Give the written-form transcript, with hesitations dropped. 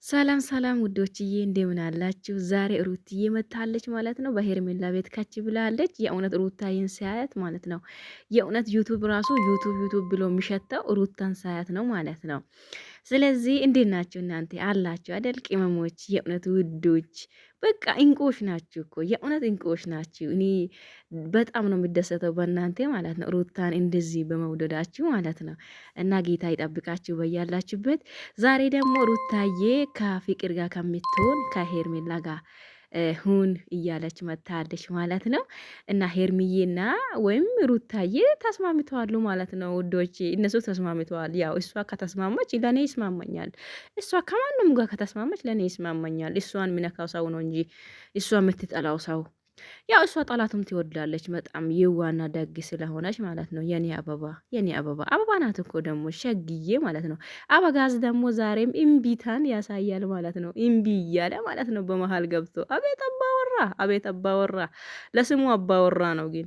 ሰላም ሰላም ውዶችዬ እንደምን አላችሁ? ዛሬ ሩትዬ መታለች ማለት ነው። በሄርሜላ ቤት ከች ብላለች። የእውነት ሩታዬን ሳያት ማለት ነው። የእውነት ዩቱብ ራሱ ዩቱብ ብሎ የሚሸተው ሩታን ሳያት ነው ማለት ነው። ስለዚህ እንዴት ናችሁ እናንተ አላችሁ አደል? ቅመሞች የእውነት ውዶች በቃ እንቁዎች ናችሁ እኮ የእውነት እንቁዎች ናችሁ። እኔ በጣም ነው የሚደሰተው በእናንተ ማለት ነው፣ ሩታን እንደዚህ በመውደዳችሁ ማለት ነው። እና ጌታ ይጠብቃችሁ በያላችሁበት። ዛሬ ደግሞ ሩታዬ ከፍቅር ጋር ከምትሆን ከሄርሜላ ጋር ሁን እያለች መታለች ማለት ነው። እና ሄርሚዬና ወይም ሩታዬ ተስማምተዋሉ ማለት ነው ውዶች፣ እነሱ ተስማምተዋል። ያው እሷ ከተስማማች ለእኔ ይስማማኛል። እሷ ከማንም ጋር ከተስማማች ለእኔ ይስማማኛል። እሷን የሚነካው ሰው ነው እንጂ እሷ የምትጠላው ሰው ያው እሷ ጠላቱም ትወዳለች በጣም የዋና ደግ ስለሆነች ማለት ነው። የኔ አበባ አበባ ናት እኮ ደግሞ ሸግዬ ማለት ነው። አበጋዝ ደግሞ ዛሬም እምቢታን ያሳያል ማለት ነው። እምቢ እያለ ማለት ነው በመሀል ገብቶ። አቤት አባወራ፣ አቤት አባወራ። ለስሙ አባወራ ነው ግን